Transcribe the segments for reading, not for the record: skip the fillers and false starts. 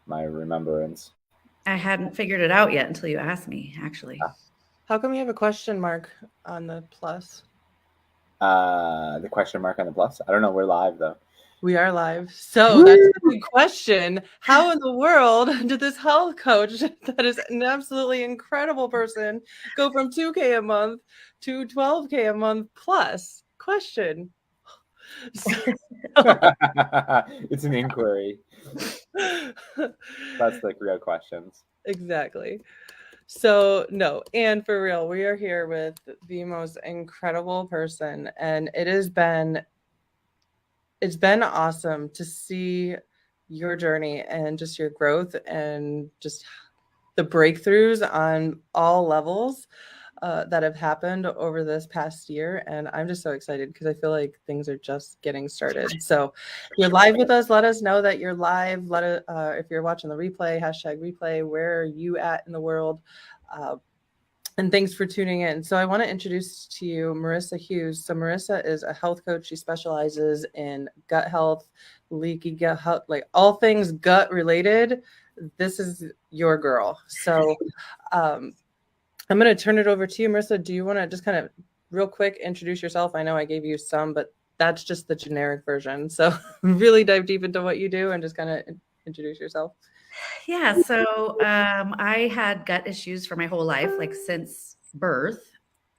my remembrance. I hadn't figured it out yet until you asked me, actually. How come you have a question mark on the plus? The question mark on the plus. I don't know. We're live though. We are live. So that's the big question. How in the world did this health coach that is an absolutely incredible person go from 2K a month to 12K a month plus? Question. It's an inquiry. That's like real questions. Exactly. So no, and for real, we are here with the most incredible person, and it's been awesome to see your journey and just your growth and just the breakthroughs on all levels that have happened over this past year. And I'm just so excited because I feel like things are just getting started. So if you're live with us, let us know that you're live. If you're watching the replay, #replay, where are you at in the world? And thanks for tuning in. So I want to introduce to you Marissa Hughes. So Marissa is a health coach. She specializes in gut health, leaky gut health, like all things gut related. This is your girl. So I'm going to turn it over to you, Marissa. Do you want to just kind of real quick introduce yourself? I know I gave you some, but that's just the generic version. So really dive deep into what you do and just kind of introduce yourself. Yeah, so I had gut issues for my whole life, like since birth,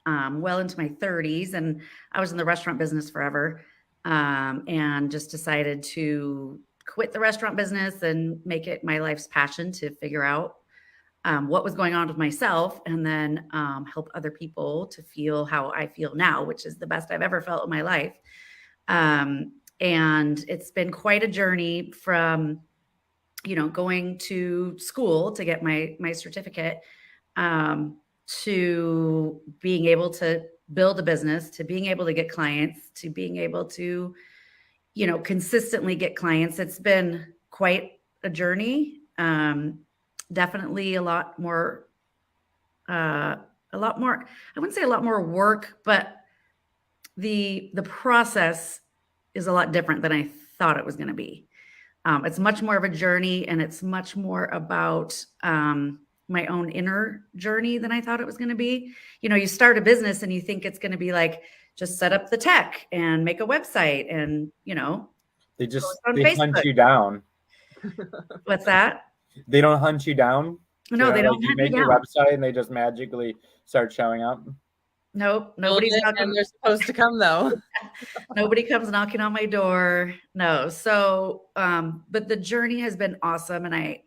well into my 30s, and I was in the restaurant business forever, and just decided to quit the restaurant business and make it my life's passion to figure out what was going on with myself, and then help other people to feel how I feel now, which is the best I've ever felt in my life. And it's been quite a journey from going to school to get my certificate, to being able to build a business, to being able to get clients, to being able to, consistently get clients. It's been quite a journey. Definitely a lot more, I wouldn't say a lot more work, but the process is a lot different than I thought it was going to be. It's much more of a journey, and it's much more about my own inner journey than I thought it was going to be. You start a business and you think it's going to be like, just set up the tech and make a website and, they Facebook. hunt you down. What's that? They don't hunt you down. No, they don't. Like you make your website and they just magically start showing up. Nope. Nobody's knocking. And they're supposed to come though. Nobody comes knocking on my door. No. So, but the journey has been awesome. And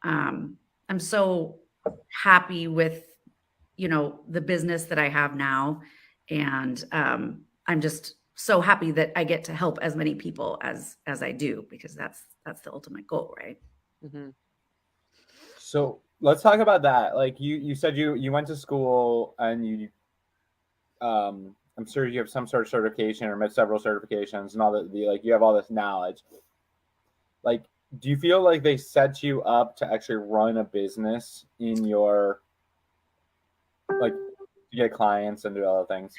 I'm so happy with, the business that I have now. And, I'm just so happy that I get to help as many people as I do, because that's the ultimate goal. Right. Mm-hmm. So let's talk about that. Like you said, you went to school and you, I'm sure you have some sort of certification or met several certifications and all that. You have all this knowledge. Like, do you feel like they set you up to actually run a business in your, like, to get clients and do other things?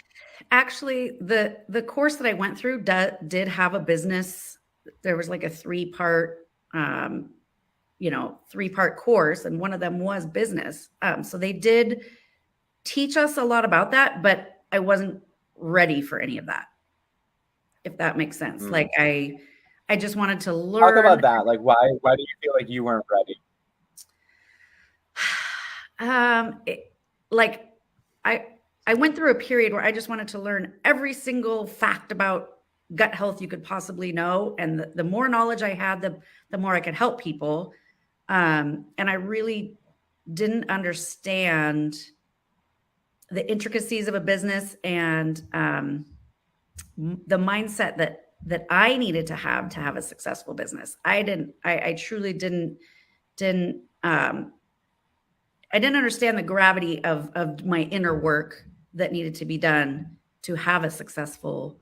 Actually, the course that I went through did have a business. There was like a three-part course, and one of them was business. So they did teach us a lot about that, but I wasn't ready for any of that, if that makes sense. Like I just wanted to learn. Talk about that. Like, why do you feel like you weren't ready? I went through a period where I just wanted to learn every single fact about gut health you could possibly know. And the more knowledge I had, the more I could help people. And I really didn't understand the intricacies of a business and the mindset that I needed to have a successful business. I truly didn't understand the gravity of my inner work that needed to be done to have a successful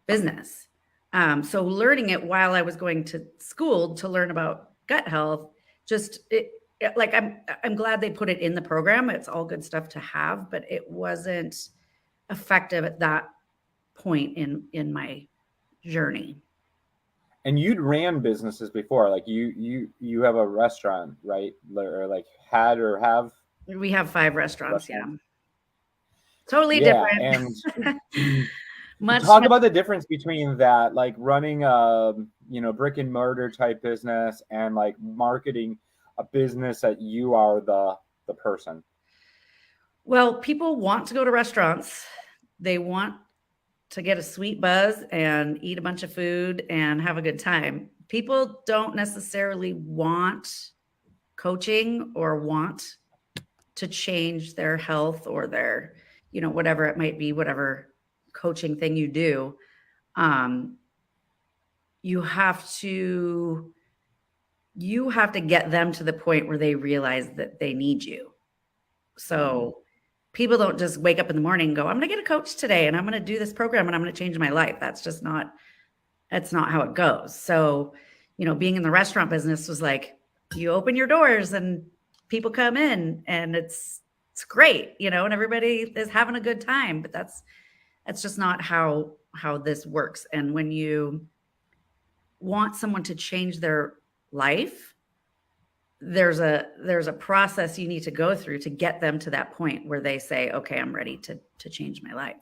business. So learning it while I was going to school to learn about gut health, I'm glad they put it in the program. It's all good stuff to have, but it wasn't effective at that point in my journey. And you'd ran businesses before, like you have a restaurant, right? Or like had or have We have 5 restaurants. Yeah. restaurants. Totally Yeah, different. and much, talk much. about the difference between that, like running a brick and mortar type business and like marketing a business that you are the person. Well, people want to go to restaurants. They want to get a sweet buzz and eat a bunch of food and have a good time. People don't necessarily want coaching or want to change their health or their, whatever it might be, whatever coaching thing you do. Um, you have to get them to the point where they realize that they need you. So people don't just wake up in the morning and go, I'm going to get a coach today and I'm going to do this program and I'm going to change my life. That's not how it goes. So, being in the restaurant business was like, you open your doors and people come in and it's great, and everybody is having a good time, but that's just not how this works. And when you want someone to change their life, there's a process you need to go through to get them to that point where they say, okay, I'm ready to change my life.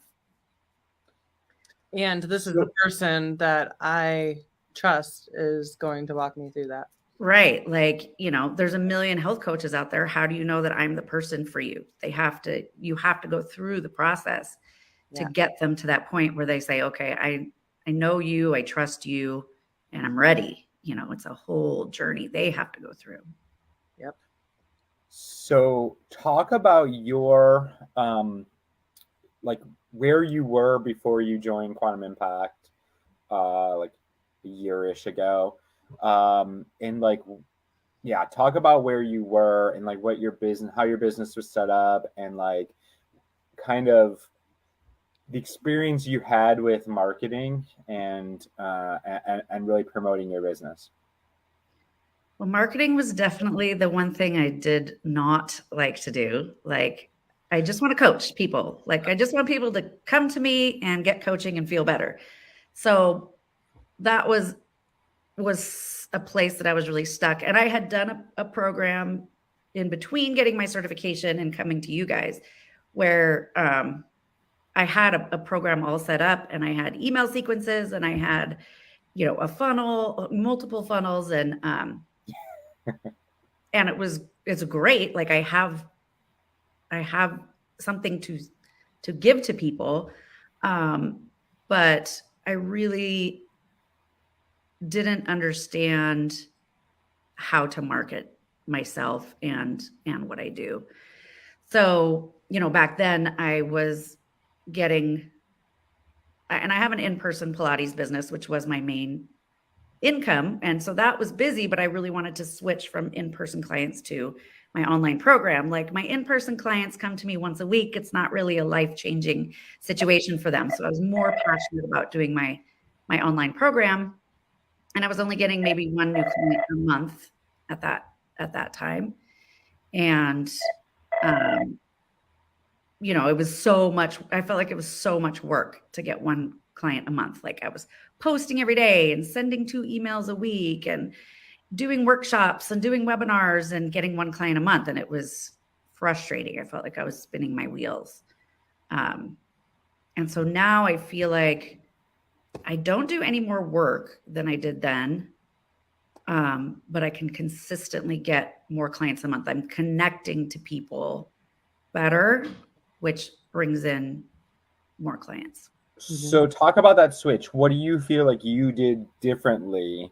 And this is the person that I trust is going to walk me through that. Right. Like, there's a million health coaches out there. How do you know that I'm the person for you? You have to go through the process to get them to that point where they say, okay, I know you, I trust you, and I'm ready. It's a whole journey they have to go through. Yep. So talk about your like where you were before you joined Quantum Impact, like a year-ish ago. And like, yeah, talk about where you were and like what your business, how your business was set up, and like kind of the experience you had with marketing and really promoting your business. Well, marketing was definitely the one thing I did not like to do. Like, I just want to coach people. Like, I just want people to come to me and get coaching and feel better. So that was a place that I was really stuck. And I had done a program in between getting my certification and coming to you guys where I had a program all set up and I had email sequences and I had, a funnel, multiple funnels, and and it's great. Like I have something to give to people. But I really didn't understand how to market myself and what I do. So, back then I was and I have an in-person Pilates business, which was my main income. And so that was busy, but I really wanted to switch from in-person clients to my online program. Like my in-person clients come to me once a week. It's not really a life-changing situation for them. So I was more passionate about doing my online program. And I was only getting maybe one new client a month at that time. And, it was so much, I felt like it was so much work to get one client a month. Like I was posting every day and sending 2 emails a week and doing workshops and doing webinars and getting one client a month. And it was frustrating. I felt like I was spinning my wheels. And so now I feel like I don't do any more work than I did then. But I can consistently get more clients a month. I'm connecting to people better, which brings in more clients. So talk about that switch. What do you feel like you did differently?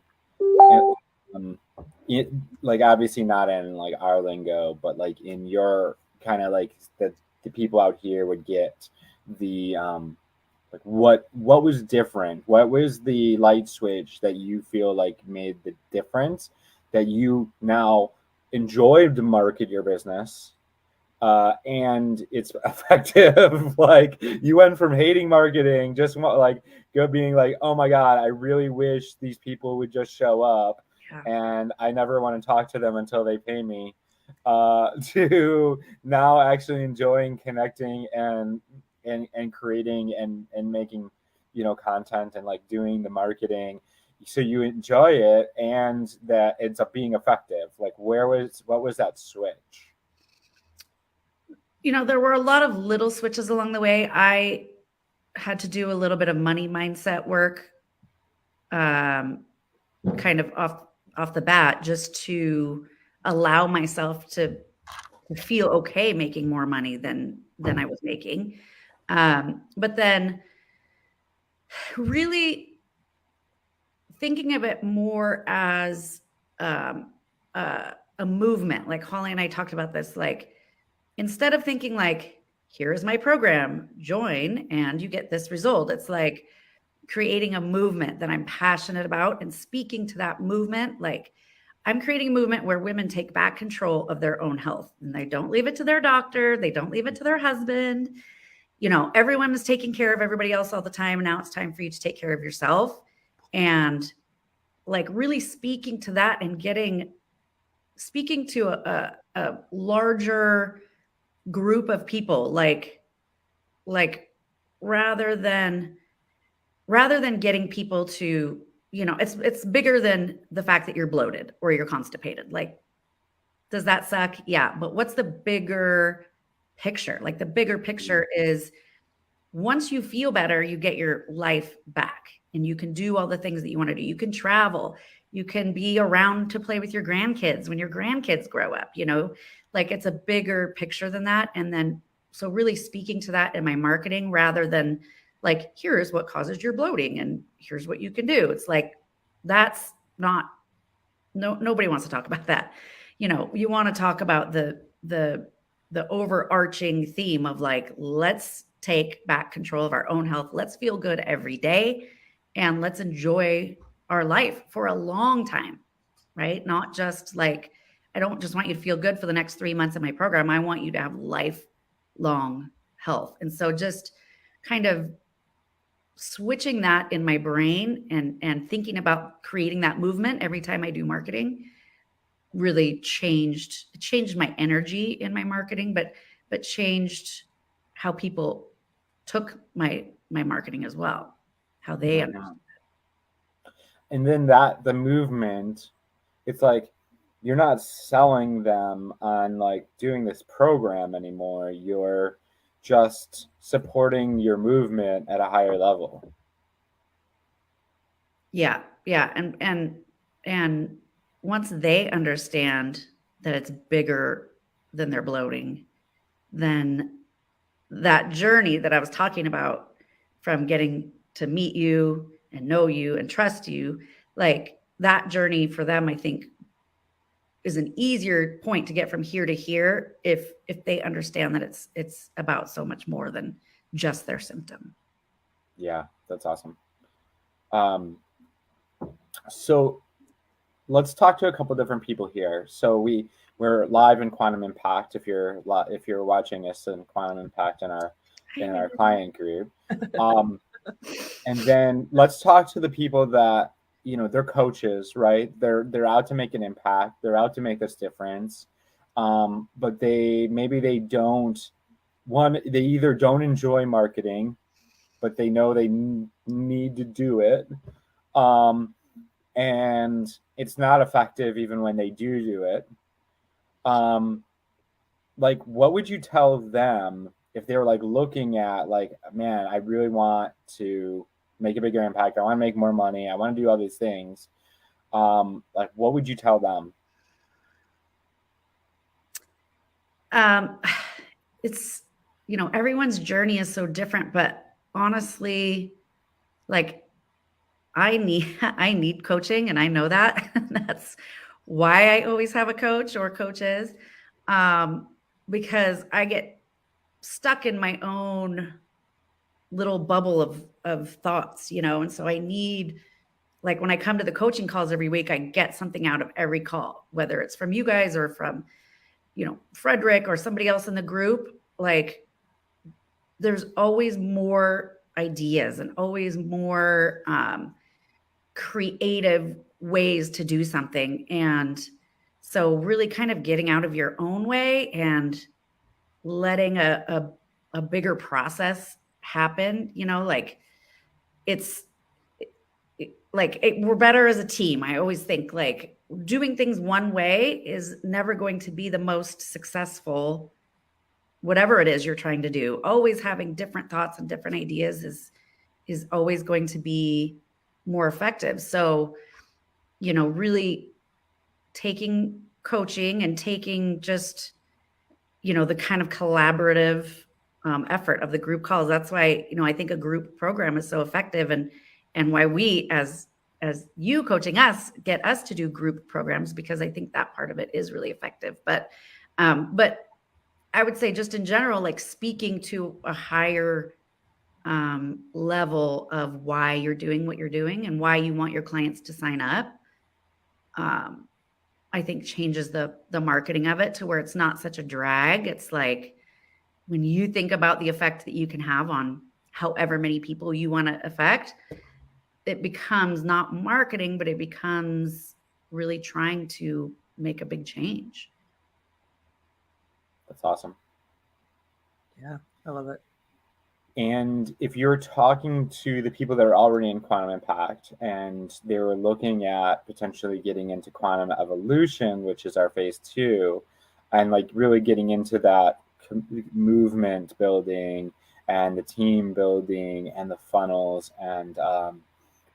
Like obviously not in like our lingo, but like in your kind of like that the people out here would get the like what was different? What was the light switch that you feel like made the difference that you now enjoy to market your business? And it's effective. Like you went from hating marketing, just like being like, oh my God, I really wish these people would just show up and I never want to talk to them until they pay me, to now actually enjoying connecting and creating and making, content and like doing the marketing. so you enjoy it and that ends up being effective. Like what was that switch? There were a lot of little switches along the way. I had to do a little bit of money mindset work, kind of off the bat, just to allow myself to feel okay making more money than I was making. But then really thinking of it more as a movement. Like Holly and I talked about this, like, instead of thinking like, here is my program, join and you get this result. It's like creating a movement that I'm passionate about and speaking to that movement. Like, I'm creating a movement where women take back control of their own health and they don't leave it to their doctor. They don't leave it to their husband. Everyone is taking care of everybody else all the time. Now it's time for you to take care of yourself. And like really speaking to that and speaking to a larger group of people, like rather than getting people to, it's bigger than the fact that you're bloated or you're constipated. Like, does that suck? Yeah. But what's the bigger picture? Like, the bigger picture is once you feel better, you get your life back and you can do all the things that you want to do. You can travel, you can be around to play with your grandkids when your grandkids grow up, like it's a bigger picture than that. And then, so really speaking to that in my marketing rather than like, here's what causes your bloating and here's what you can do. It's like, that's not, nobody wants to talk about that. You want to talk about the overarching theme of like, let's take back control of our own health. Let's feel good every day and let's enjoy our life for a long time, right? Not just like, I don't just want you to feel good for the next 3 months of my program. I want you to have lifelong health. And so just kind of switching that in my brain and thinking about creating that movement every time I do marketing really changed my energy in my marketing, but changed how people took my marketing as well, how they understood. And then the movement, it's like you're not selling them on like doing this program anymore. You're just supporting your movement at a higher level. Yeah. And once they understand that it's bigger than their bloating, then that journey that I was talking about from getting to meet you and know you and trust you, like that journey for them, I think is an easier point to get from here to here if they understand that it's about so much more than just their symptom. Yeah, that's awesome. So let's talk to a couple different people here. So we're live in Quantum Impact. If you're watching us in Quantum Impact in our client group, and then let's talk to the people that they're coaches, right? They're out to make an impact. They're out to make this difference, but they either don't enjoy marketing, but they know they need to do it. And it's not effective even when they do it. Like, what would you tell them if they were like looking at like, man, I really want to make a bigger impact. I want to make more money. I want to do all these things. Like, what would you tell them? It's, everyone's journey is so different, but honestly, like I need coaching and I know that. That's why I always have a coach or coaches, because I get stuck in my own little bubble of thoughts, and so I need, like when I come to the coaching calls every week, I get something out of every call, whether it's from you guys or from, Frederick or somebody else in the group. Like there's always more ideas and always more creative ways to do something. And so really kind of getting out of your own way and letting a bigger process happen, like it's we're better as a team. I always think like doing things one way is never going to be the most successful, whatever it is you're trying to do. Always having different thoughts and different ideas is always going to be more effective. So, really taking coaching and taking just, the kind of collaborative effort of the group calls. That's why, I think a group program is so effective, and why we, as you coaching us, get us to do group programs, because I think that part of it is really effective. But I would say just in general, like speaking to a higher level of why you're doing what you're doing and why you want your clients to sign up, I think changes the marketing of it to where it's not such a drag. It's like when you think about the effect that you can have on however many people you want to affect, it becomes not marketing, but it becomes really trying to make a big change. That's awesome. Yeah, I love it. And if you're talking to the people that are already in quantum impact and they were looking at potentially getting into quantum evolution, which is our phase 2, and like really getting into that movement building and the team building and the funnels and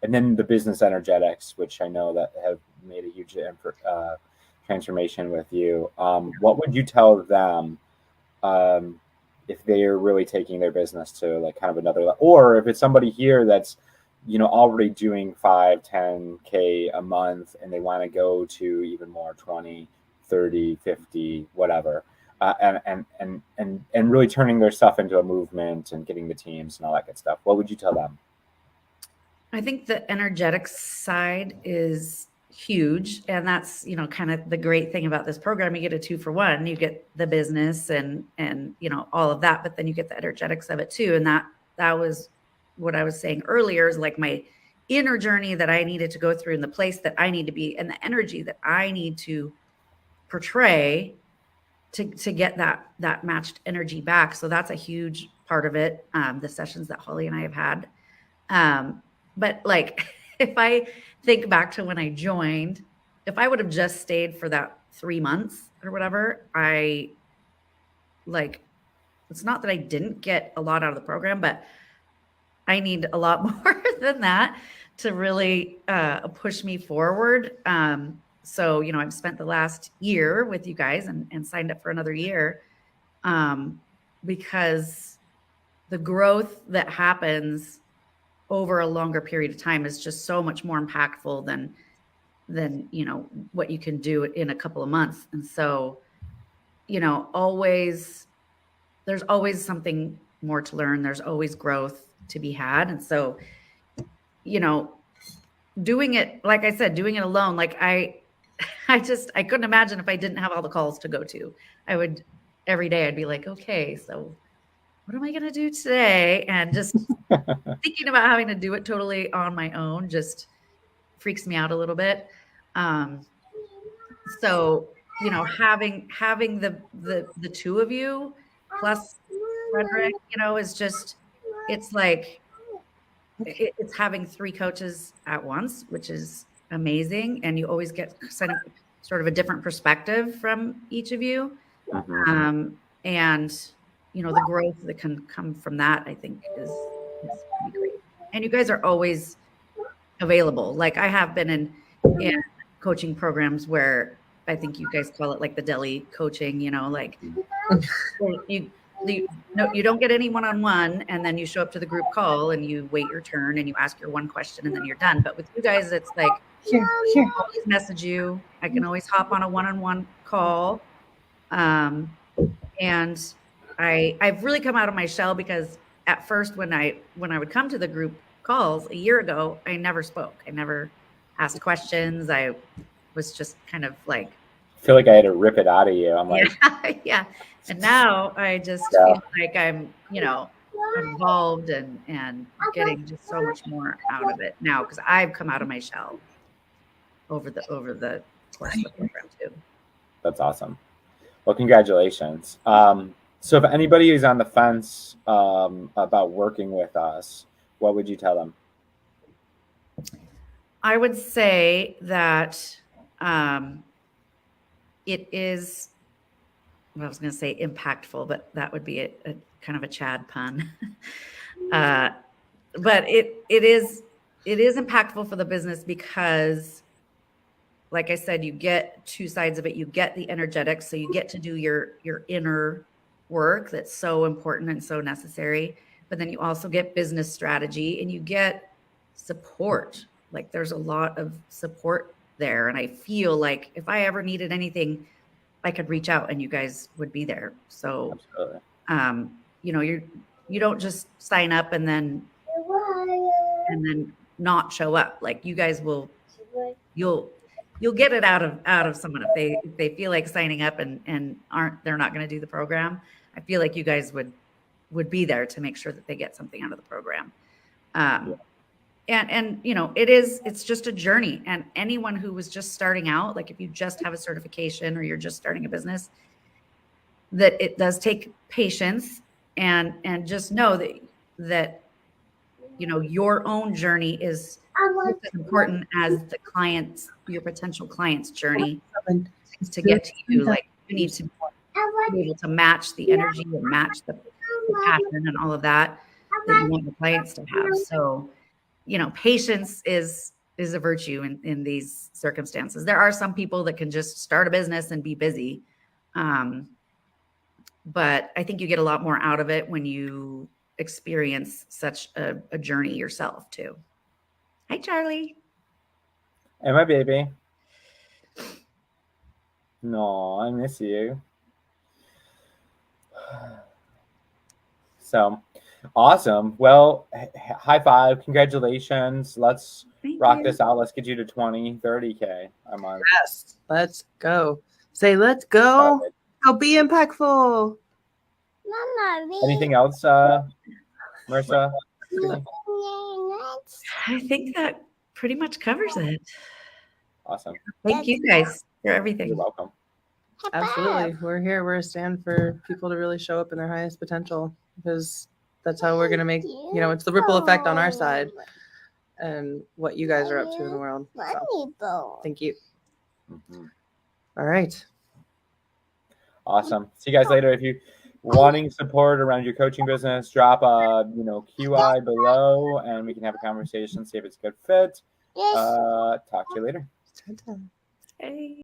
then the business energetics, which I know that have made a huge transformation with you. What would you tell them if they are really taking their business to like kind of another level, or if it's somebody here that's, already doing 5-10K a month and they want to go to even more, 20, 30, 50, whatever, and really turning their stuff into a movement and getting the teams and all that good stuff. What would you tell them? I think the energetics side is huge. And that's, kind of the great thing about this program. You get a 2-for-1, you get the business and, all of that, but then you get the energetics of it too. And that was what I was saying earlier, is like my inner journey that I needed to go through and the place that I need to be and the energy that I need to portray to get that matched energy back. So that's a huge part of it. The sessions that Holly and I have had. But like, if I think back to when I joined, if I would have just stayed for that 3 months or whatever, it's not that I didn't get a lot out of the program, but I need a lot more than that to really push me forward. So, I've spent the last year with you guys and signed up for another year because the growth that happens over a longer period of time is just so much more impactful than what you can do in a couple of months. And so, there's always something more to learn. There's always growth to be had. And so, doing it, like I said, doing it alone, like I couldn't imagine if I didn't have all the calls to go to. Every day I'd be like, okay, so what am I going to do today? And just thinking about having to do it totally on my own just freaks me out a little bit. So, having the two of you plus Frederick, is just, it's like, it's having 3 coaches at once, which is amazing. And you always get sort of a different perspective from each of you. And, the growth that can come from that, I think is pretty great. And you guys are always available. Like I have been in coaching programs where I think you guys call it like the deli coaching, like you don't get any one-on-one, and then you show up to the group call and you wait your turn and you ask your one question and then you're done. But with you guys, it's like, I can always message you. I can always hop on a one-on-one call. And I've really come out of my shell, because at first when I would come to the group calls a year ago, I never spoke. I never asked questions. I was just kind of like, I feel like I had to rip it out of you. I'm like, yeah. And now I just feel like I'm, involved and getting just so much more out of it now, because I've come out of my shell over the course of the program too. That's awesome. Well, congratulations. So if anybody is on the fence about working with us, what would you tell them? I would say that it is, well, I was going to say impactful, but that would be a kind of a Chad pun. But it is impactful for the business because, like I said, you get two sides of it. You get the energetics, so you get to do your inner work that's so important and so necessary. But then you also get business strategy and you get support. Like there's a lot of support there. And I feel like if I ever needed anything, I could reach out and you guys would be there. So, Absolutely. you know, you don't just sign up and then not show up. Like you guys will, you'll get it out of someone if they feel like signing up and they're not going to do the program. I feel like you guys would be there to make sure that they get something out of the program. And you know, it's just a journey. And anyone who was just starting out, like if you just have a certification or you're just starting a business, that it does take patience and just know that you know, your own journey is as important as the client's, your potential client's journey to get to you. Like you need to be able to match the energy and match the passion and all of that you want the clients to have. So, you know, patience is a virtue in these circumstances. There are some people that can just start a business and be busy. But I think you get a lot more out of it when you experience such a journey yourself too. Hi, Charlie. Hey, my baby. No, I miss you. So awesome. Well, high five. Congratulations. Let's rock this out. Let's get you to 20, 30K a month. Yes. Let's go. Say, let's go. Go be impactful. Mama, Anything else, Marissa? I think that pretty much covers it. Awesome. Thank you guys for everything. You're welcome. Absolutely. We're here. We're a stand for people to really show up in their highest potential because that's how we're going to make, you know, it's the ripple effect on our side and what you guys are up to in the world. So, thank you. Mm-hmm. All right. Awesome. See you guys later. If you wanting support around your coaching business, drop a QI below and we can have a conversation, see if it's a good fit. Talk to you later. Hey.